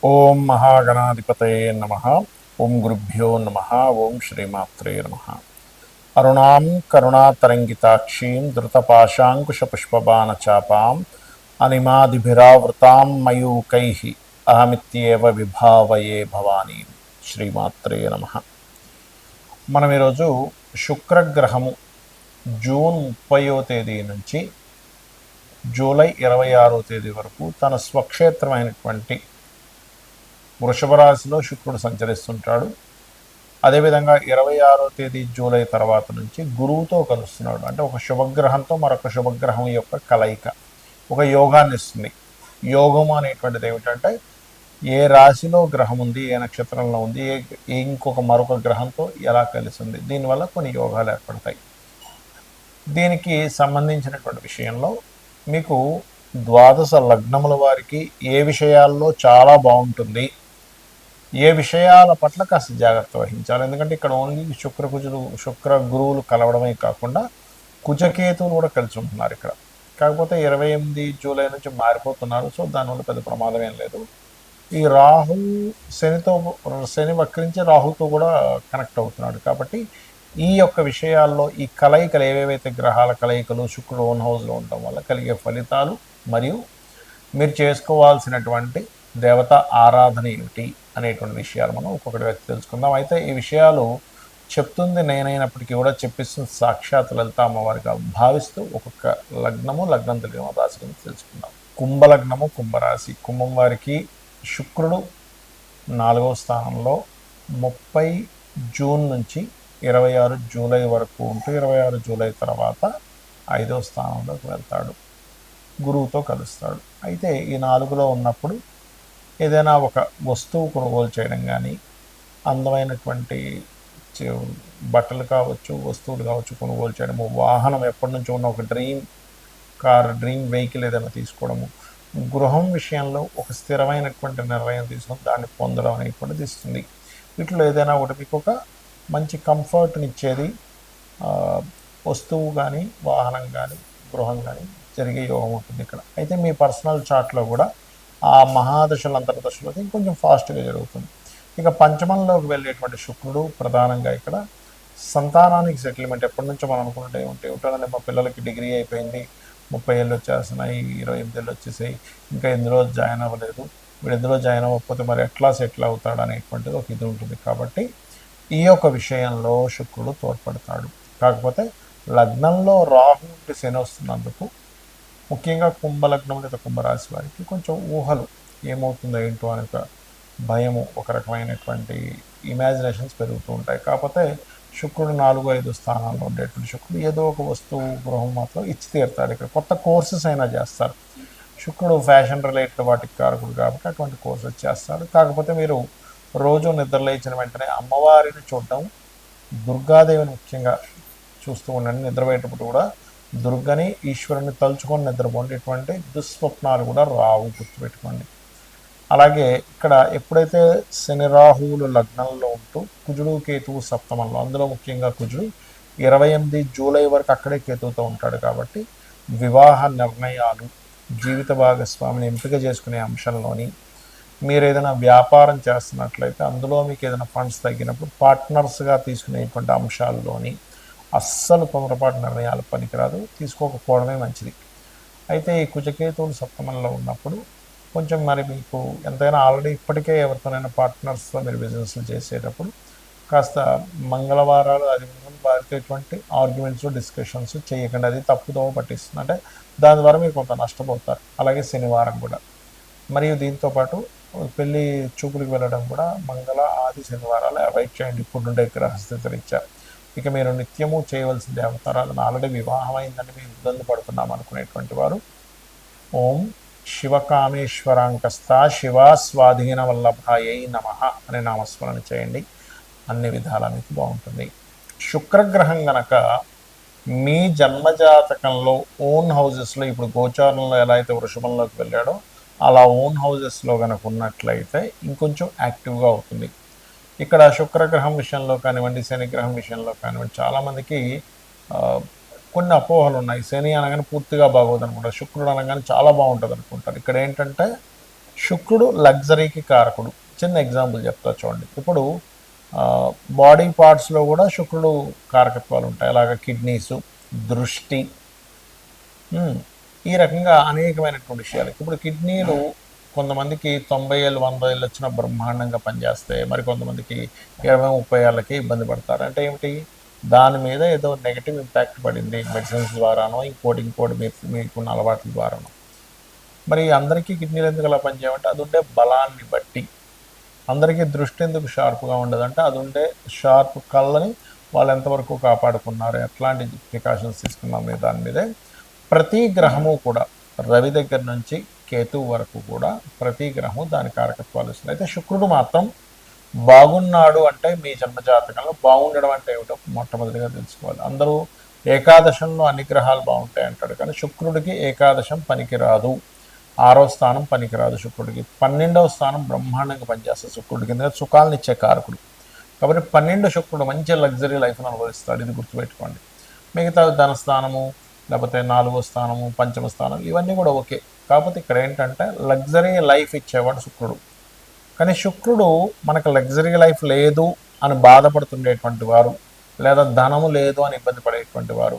ఓం మహాగణాధిపతయే నమ. ఓం గురుభ్యో నమ. ఓం శ్రీమాత్రే నమ. అరుణాం కరుణాతరంగితాక్షీం ధృతపాశాంకుశపుష్పబాణచాపాం అనిమాదిభిరావృతాం మయూకైః అహమిత్యేవ విభావయే భవానీ. శ్రీమాత్రే నమ. మనం ఈరోజు శుక్రగ్రహము జూన్ 30వ తేదీ నుంచి జూలై 26వ తేదీ వరకు తన స్వక్షేత్రమైనటువంటి వృషభ రాశిలో శుక్రుడు సంచరిస్తుంటాడు. అదేవిధంగా 26వ తేదీ జూలై తర్వాత నుంచి గురువుతో కలుస్తున్నాడు. అంటే ఒక శుభగ్రహంతో మరొక శుభగ్రహం యొక్క కలయిక ఒక యోగాన్ని ఇస్తుంది. యోగం అనేటువంటిది ఏమిటంటే ఏ రాశిలో గ్రహం ఉంది, ఏ నక్షత్రంలో ఉంది, మరొక గ్రహంతో ఎలా కలిసింది, దీనివల్ల కొన్ని యోగాలు ఏర్పడతాయి. దీనికి సంబంధించినటువంటి విషయంలో మీకు ద్వాదశ లగ్నముల వారికి ఏ విషయాల్లో చాలా బాగుంటుంది, ఏ విషయాల పట్ల కాస్త జాగ్రత్త వహించాలి. ఎందుకంటే ఇక్కడ ఓన్లీ శుక్ర గురువులు కలవడమే కాకుండా కుజకేతువులు కూడా కలిసి ఉంటున్నారు ఇక్కడ. కాకపోతే 28 జూలై నుంచి మారిపోతున్నారు. సో దానివల్ల పెద్ద ప్రమాదం ఏం లేదు. ఈ రాహు శని వక్రించి రాహుతో కూడా కనెక్ట్ అవుతున్నాడు. కాబట్టి ఈ యొక్క విషయాల్లో ఈ కలయికలు ఏవేవైతే గ్రహాల కలయికలు శుక్రుడు ఓన్ హౌస్లో ఉండటం వల్ల కలిగే ఫలితాలు మరియు మీరు చేసుకోవాల్సినటువంటి దేవత ఆరాధన ఏమిటి అనేటువంటి విషయాలు మనం ఒక్కొక్కటిగా తెలుసుకుందాం. అయితే ఈ విషయాలు చెప్తుంది నేనైనప్పటికీ కూడా చెప్పిస్తుంది సాక్షాత్ లలిత అమ్మవారిగా భావిస్తూ ఒక్కొక్క లగ్నం తెలియని రాశి గురించి తెలుసుకుందాం. కుంభలగ్నము, కుంభరాశి. కుంభం వారికి శుక్రుడు 4వ స్థానంలో 30 జూన్ నుంచి 26 జూలై వరకు ఉంటూ 26 జూలై తర్వాత 5వ స్థానంలోకి వెళ్తాడు, గురువుతో కలుస్తాడు. అయితే ఈ 4లో ఉన్నప్పుడు ఏదైనా ఒక వస్తువు కొనుగోలు చేయడం కానీ, అందమైనటువంటి బట్టలు కావచ్చు, వస్తువులు కావచ్చు కొనుగోలు చేయడము, వాహనం ఎప్పటి నుంచో ఉన్న ఒక డ్రీమ్ కార్, డ్రీమ్ వెహికల్ ఏదైనా తీసుకోవడము, గృహం విషయంలో ఒక స్థిరమైనటువంటి నిర్ణయం తీసుకొని దాన్ని పొందడం అనేటువంటిది ఇస్తుంది. వీటిలో ఏదైనా ఒకటి మీకు ఒక మంచి కంఫర్ట్ని ఇచ్చేది వస్తువు కానీ, వాహనం కానీ, గృహం కానీ జరిగే యోగం ఉంటుంది ఇక్కడ. అయితే మీ పర్సనల్ చార్ట్లో కూడా ఆ మహాదశలు అంతర్దశలోకి ఇంకొంచెం ఫాస్ట్గా జరుగుతుంది. ఇక పంచమంలోకి వెళ్ళేటువంటి శుక్రుడు ప్రధానంగా ఇక్కడ సంతానానికి సెటిల్మెంట్. ఎప్పటి నుంచో మనం అనుకుంటే ఏమిటంటే మా పిల్లలకి డిగ్రీ అయిపోయింది, 30 ఏళ్ళు వచ్చేస్తున్నాయి, 28 ఏళ్ళు వచ్చేసాయి, ఇంకా ఇందులో జాయిన్ అవ్వలేదు, వీడు ఇందులో జాయిన్ అవ్వకపోతే మరి ఎట్లా సెటిల్ అవుతాడు అనేటువంటిది ఒక ఇది ఉంటుంది. కాబట్టి ఈ యొక్క విషయంలో శుక్రుడు తోడ్పడతాడు. కాకపోతే లగ్నంలో రాహు ఉండి శని వస్తున్నందుకు ముఖ్యంగా కుంభలగ్నం లేదా కుంభరాశి వారికి కొంచెం ఊహలు ఏమవుతుందో ఏంటో అనే ఒక భయము, ఒక రకమైనటువంటి ఇమాజినేషన్స్ పెరుగుతూ ఉంటాయి. కాకపోతే శుక్రుడు 4-5 స్థానాల్లో ఉండేటువంటి శుక్రుడు ఏదో ఒక వస్తువు, గృహం మాత్రం ఇచ్చి తీరుతాడు. ఇక్కడ కొత్త కోర్సెస్ అయినా చేస్తారు. శుక్రుడు ఫ్యాషన్ రిలేటెడ్ వాటికి కారకుడు కాబట్టి అటువంటి కోర్సెస్ చేస్తారు. కాకపోతే మీరు రోజు నిద్రలేచిన వెంటనే అమ్మవారిని చూడడం, దుర్గాదేవిని ముఖ్యంగా చూస్తూ ఉండండి. నిద్రపోయేటప్పుడు కూడా దుర్గని, ఈశ్వరుని తలుచుకొని నిద్రపోండి. ఇటువంటి దుస్వప్నాలు కూడా రావు, గుర్తుపెట్టుకోండి. అలాగే ఇక్కడ ఎప్పుడైతే శని రాహువులు లగ్నంలో ఉంటూ కుజుడు కేతువు సప్తమంలో, అందులో ముఖ్యంగా కుజుడు 28 జూలై వరకు అక్కడే కేతువుతో ఉంటాడు. కాబట్టి వివాహ నిర్ణయాలు, జీవిత భాగస్వామిని ఎంపిక చేసుకునే అంశంలోని, మీరు ఏదైనా వ్యాపారం చేస్తున్నట్లయితే అందులో మీకు ఏదైనా ఫండ్స్ తగ్గినప్పుడు పార్ట్నర్స్గా తీసుకునేటువంటి అంశాల్లోని అస్సలు తొందరపాటు నిర్ణయాలు పనికిరాదు, తీసుకోకపోవడమే మంచిది. అయితే ఈ కుజకేతువులు సప్తమంలో ఉన్నప్పుడు కొంచెం మరి మీకు ఎంతైనా ఆల్రెడీ ఇప్పటికే ఎవరితోనైనా పార్ట్నర్స్తో మీరు బిజినెస్లు చేసేటప్పుడు కాస్త మంగళవారాలు, ఆదివారం వారితో ఎటువంటి ఆర్గ్యుమెంట్స్, డిస్కషన్స్ చేయకండి. అది తప్పుదోవ పట్టిస్తుంది. అంటే దాని ద్వారా మీరు కొంత నష్టపోతారు. అలాగే శనివారం కూడా. మరియు దీంతోపాటు పెళ్ళి చూపులకు వెళ్ళడం కూడా మంగళ, ఆది, శనివారాలు అవాయిడ్ చేయండి ఇప్పుడుండే గ్రహస్థితి రీత్యా. ఇక మీరు నిత్యము చేయవలసిన దేవతారాధన, ఆల్రెడీ వివాహం అయిందని మేము ఇబ్బంది పడుతున్నాం అనుకునేటువంటి వారు ఓం శివకామేశ్వరాంకస్త శివ స్వాధీన వల్లభాయై నమః అనే నామస్మరణ చేయండి. అన్ని విధాలా మీకు బాగుంటుంది. శుక్రగ్రహం గనక మీ జన్మజాతకంలో ఓన్ హౌజెస్లో, ఇప్పుడు గోచారంలో ఎలా అయితే వృషభంలోకి వెళ్ళాడో అలా ఓన్ హౌజెస్లో కనుక ఉన్నట్లయితే ఇంకొంచెం యాక్టివ్గా అవుతుంది. ఇక్కడ శుక్రగ్రహం విషయంలో కానివ్వండి, శనిగ్రహం విషయంలో కానివ్వండి, చాలామందికి కొన్ని అపోహలు ఉన్నాయి. శని అనగానే పూర్తిగా బాగోదు అనుకుంటారు, శుక్రుడు అనగానే చాలా బాగుంటుంది అనుకుంటారు. ఇక్కడ ఏంటంటే శుక్రుడు లగ్జరీకి కారకుడు. చిన్న ఎగ్జాంపుల్ చెప్తా చూడండి. ఇప్పుడు బాడీ పార్ట్స్లో కూడా శుక్రుడు కారకత్వాలు ఉంటాయి. అలాగే కిడ్నీసు, దృష్టి, ఈ రకంగా అనేకమైనటువంటి విషయాలు. ఇప్పుడు కిడ్నీలు కొంతమందికి 90 ఏళ్ళు 100 ఏళ్ళు వచ్చినా బ్రహ్మాండంగా పనిచేస్తాయి. మరి కొంతమందికి 20-30 ఏళ్ళకి ఇబ్బంది పడతారు. అంటే ఏమిటి, దాని మీద ఏదో నెగిటివ్ ఇంపాక్ట్ పడింది మెడిసిన్స్ ద్వారానో ఇంకోటి మీకున్న అలవాట్ల ద్వారానో. మరి అందరికీ కిడ్నీలు ఎందుకు అలా పనిచేయమంటే అది ఉండే బలాన్ని బట్టి. అందరికీ దృష్టి ఎందుకు షార్ప్గా ఉండదంటే అది ఉండే షార్ప్ కళ్ళని వాళ్ళు ఎంతవరకు కాపాడుకున్నారు, ఎట్లాంటి ప్రికాషన్స్ తీసుకున్నారు దాని మీదే. ప్రతి గ్రహము కూడా రవి దగ్గర నుంచి కేతువు వరకు కూడా ప్రతి గ్రహము దాని కారకత్వాలు ఇస్తుంది. అయితే శుక్రుడు మాత్రం బాగున్నాడు అంటే మీ జన్మజాతకంలో బాగుండడం అంటే ఏమిటో మొట్టమొదటిగా తెలుసుకోవాలి. అందరూ ఏకాదశంలో అన్ని గ్రహాలు బాగుంటాయి అంటాడు, కానీ శుక్రుడికి ఏకాదశం పనికిరాదు, 6వ స్థానం పనికిరాదు శుక్రుడికి. 12వ స్థానం బ్రహ్మాండంగా పనిచేస్తుంది శుక్రుడికి, ఎందుకంటే సుఖాలను ఇచ్చే కారకుడు. కాబట్టి 12 శుక్రుడు మంచి లగ్జరీ లైఫ్ను అనుభవిస్తాడు, ఇది గుర్తుపెట్టుకోండి. మిగతా ధనస్థానము, లేకపోతే 4వ స్థానము, 5వ స్థానం, ఇవన్నీ కూడా ఓకే. కాకపోతే ఇక్కడ ఏంటంటే లగ్జరీ లైఫ్ ఇచ్చేవాడు శుక్రుడు. కానీ శుక్రుడు మనకు లగ్జరీ లైఫ్ లేదు అని బాధపడుతుండేటువంటి వారు, లేదా ధనము లేదు అని ఇబ్బంది పడేటువంటి వారు,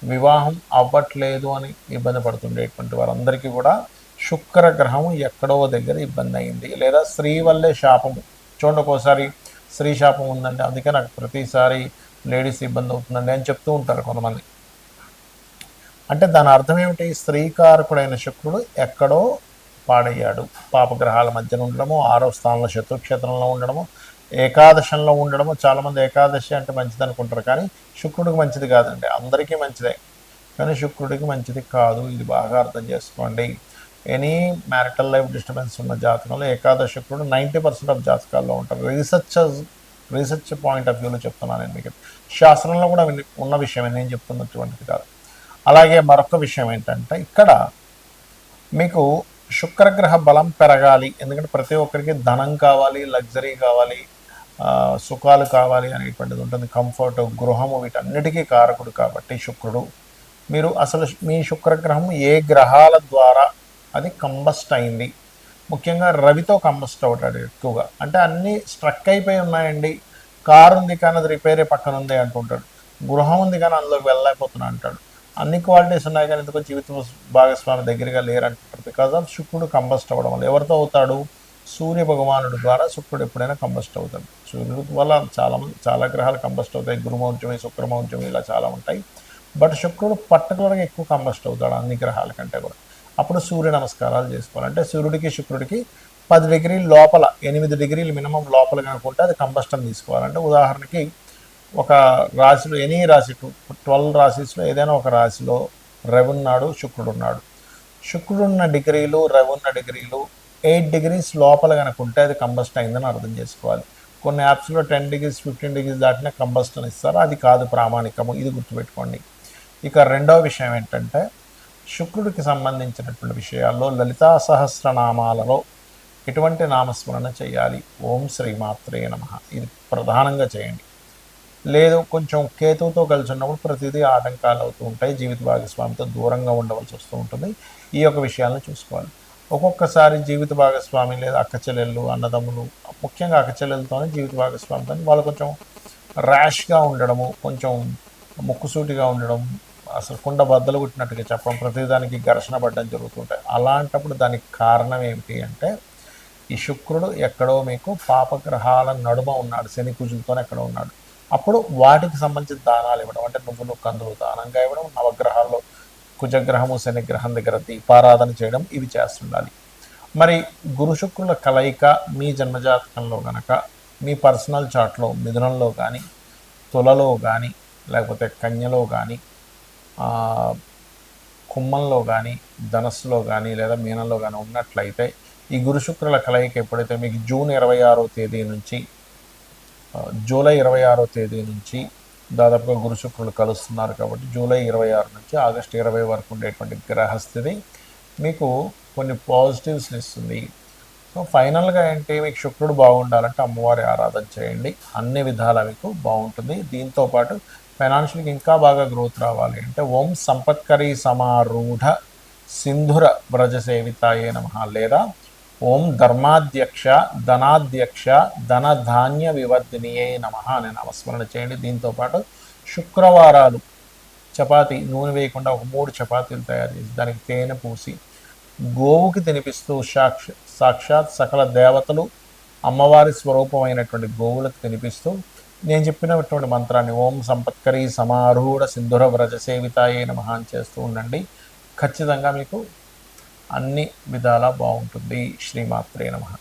వివాహం అవ్వట్లేదు అని ఇబ్బంది పడుతుండేటువంటి వారు అందరికీ కూడా శుక్ర గ్రహము ఎక్కడో దగ్గర ఇబ్బంది అయింది, లేదా స్త్రీ వల్లే శాపము. చూడండి, ఒక్కోసారి స్త్రీ శాపం ఉందంటే అందుకే నాకు ప్రతిసారి లేడీస్ ఇబ్బంది అవుతుందండి అని చెప్తూ ఉంటారు కొంతమంది. అంటే దాని అర్థం ఏమిటి, స్త్రీకారకుడైన శుక్రుడు ఎక్కడో పాడయ్యాడు. పాపగ్రహాల మధ్యన ఉండడము, 6వ స్థానంలో శత్రుక్షేత్రంలో ఉండడము, ఏకాదశంలో ఉండడము. చాలామంది ఏకాదశి అంటే మంచిది అనుకుంటారు, కానీ శుక్రుడికి మంచిది కాదండి. అందరికీ మంచిదే, కానీ శుక్రుడికి మంచిది కాదు. ఇది బాగా అర్థం చేసుకోండి. ఎనీ మ్యారిటల్ లైఫ్ డిస్టర్బెన్స్ ఉన్న జాతకంలో ఏకాదశ శుక్రుడు 90% ఆఫ్ జాతకాల్లో ఉంటారు. రీసెర్చ్ పాయింట్ ఆఫ్ వ్యూలో చెప్తున్నాను నేను మీకు. శాస్త్రంలో కూడా ఉన్న విషయం నేను చెప్తున్నటువంటిది కాదు. అలాగే మరొక విషయం ఏంటంటే, ఇక్కడ మీకు శుక్రగ్రహ బలం పెరగాలి, ఎందుకంటే ప్రతి ఒక్కరికి ధనం కావాలి, లగ్జరీ కావాలి, సుఖాలు కావాలి అనేటువంటిది ఉంటుంది. కంఫర్ట్, గృహము, వీటన్నిటికీ కారకుడు కాబట్టి శుక్రుడు. మీరు అసలు మీ శుక్రగ్రహం ఏ గ్రహాల ద్వారా అది కంబస్ట్ అయింది, ముఖ్యంగా రవితో కంబస్ట్ అవుతాడు ఎక్కువగా. అంటే అన్నీ స్ట్రక్ అయిపోయి ఉన్నాయండి, కారు ఉంది కానీ అది రిపేరే పక్కన ఉంది అంటుంటాడు, గృహం ఉంది కానీ అందులోకి వెళ్ళలేకపోతున్నా అంటాడు, అన్ని క్వాలిటీస్ ఉన్నాయి కానీ ఎందుకో జీవిత భాగస్వామి దగ్గరగా లేరంటారు. బికాజ్ ఆఫ్ శుక్రుడు కంబస్ట్ అవ్వడం వల్ల. ఎవరితో అవుతాడు, సూర్య భగవానుడు ద్వారా శుక్రుడు ఎప్పుడైనా కంబస్ట్ అవుతాడు. సూర్యుడు వల్ల చాలా గ్రహాలు కంబస్ట్ అవుతాయి, గురుమౌర్జమి, శుక్రమౌర్జమి, ఇలా చాలా ఉంటాయి. బట్ శుక్రుడు పర్టికులర్గా ఎక్కువ కంబస్ట్ అవుతాడు అన్ని గ్రహాల కంటే కూడా. అప్పుడు సూర్య నమస్కారాలు చేసుకోవాలి. అంటే సూర్యుడికి శుక్రుడికి 10 డిగ్రీల లోపల, 8 డిగ్రీలు మినిమం లోపల కనుకుంటే అది కంబస్టన్ తీసుకోవాలంటే, ఉదాహరణకి ఒక రాశిలో ఎనీ రాశి 12 రాశిస్లో ఏదైనా ఒక రాశిలో రవి ఉన్నాడు, శుక్రుడు ఉన్నాడు. శుక్రుడున్న డిగ్రీలు, రవి ఉన్న డిగ్రీలు 8 డిగ్రీస్ లోపల కనుకుంటే అది కంబస్ట్ అయిందని అర్థం చేసుకోవాలి. కొన్ని యాప్స్లో 10 డిగ్రీస్ 15 డిగ్రీస్ దాటినా కంబస్టన్ ఇస్తారు, అది కాదు ప్రామాణికము, ఇది గుర్తుపెట్టుకోండి. ఇక రెండవ విషయం ఏంటంటే, శుక్రుడికి సంబంధించినటువంటి విషయాల్లో లలితా సహస్రనామాలలో ఎటువంటి నామస్మరణ చేయాలి, ఓం శ్రీమాత్రే నమః, ఇది ప్రధానంగా చేయండి. లేదు కొంచెం కేతువుతో కలిసి ఉన్నప్పుడు ప్రతిదీ ఆటంకాలు అవుతూ ఉంటాయి, జీవిత భాగస్వామితో దూరంగా ఉండవలసి వస్తూ ఉంటుంది. ఈ యొక్క విషయాలను చూసుకోవాలి. ఒక్కొక్కసారి జీవిత భాగస్వామి లేదా అక్కచెల్లెళ్ళు, అన్నదమ్ములు, ముఖ్యంగా అక్కచెల్లెలతోనే జీవిత భాగస్వామితో వాళ్ళు కొంచెం ర్యాష్గా ఉండడము, కొంచెం ముక్కుసూటిగా ఉండడం, అసలు కుండ బద్దలు కొట్టినట్టుగా చెప్పడం, ప్రతిదానికి ఘర్షణ పడడం జరుగుతుంటాయి. అలాంటప్పుడు దానికి కారణం ఏమిటి అంటే, ఈ శుక్రుడు ఎక్కడో మీకు పాపగ్రహాల నడుమ ఉన్నాడు, శని కుజులతో ఎక్కడో ఉన్నాడు. అప్పుడు వాటికి సంబంధించిన దానాలు ఇవ్వడం, అంటే నువ్వులు కందులు దానంగా ఇవ్వడం, నవగ్రహాల్లో కుజగ్రహము శనిగ్రహం దగ్గర దీపారాధన చేయడం, ఇవి చేస్తుండాలి. మరి గురు శుక్రుల కలయిక మీ జన్మజాతకంలో గనక మీ పర్సనల్ చార్ట్లో మిథునంలో కానీ, తులలో కానీ, లేకపోతే కన్యలో కానీ, కుంభంలో కానీ, ధనస్సులో కానీ, లేదా మీనంలో కానీ ఉన్నట్లయితే, ఈ గురు శుక్రుల కలయిక ఎప్పుడైతే మీకు జూన్ 26వ తేదీ నుంచి జూలై 26వ తేదీ నుంచి దాదాపుగా గురు శుక్రులు కలుస్తున్నారు కాబట్టి జూలై 26 నుంచి ఆగస్టు 20 వరకు ఉండేటువంటి గ్రహస్థితి మీకు కొన్ని పాజిటివ్స్ని ఇస్తుంది. సో ఫైనల్గా ఏంటి, మీకు శుక్రుడు బాగుండాలంటే అమ్మవారి ఆరాధన చేయండి, అన్ని విధాలా మీకు బాగుంటుంది. దీంతోపాటు ఫైనాన్షియల్కి ఇంకా బాగా గ్రోత్ రావాలి అంటే ఓం సంపత్కరీ సమారూఢ సింధుర వ్రజ సేవితాయే నమః, లేదా ఓం ధర్మాధ్యక్ష ధనాధ్యక్ష ధనధాన్య వివర్ధినియే నమ అని నామస్మరణ చేయండి. దీంతోపాటు శుక్రవారాలు చపాతీ నూనె వేయకుండా ఒక 3 చపాతీలు తయారు చేసి దానికి తేనె పూసి గోవుకి తినిపిస్తూ సాక్షాత్ సకల దేవతలు అమ్మవారి స్వరూపమైనటువంటి గోవులకు తినిపిస్తూ నేను చెప్పినటువంటి మంత్రాన్ని ఓం సంపత్కరీ సమారూఢ సింధుర వ్రజ సేవితాయే నమః అని చేస్తూ ఉండండి. ఖచ్చితంగా మీకు అన్ని విధాలా బాగుంటుంది. శ్రీమాత్రే నమః.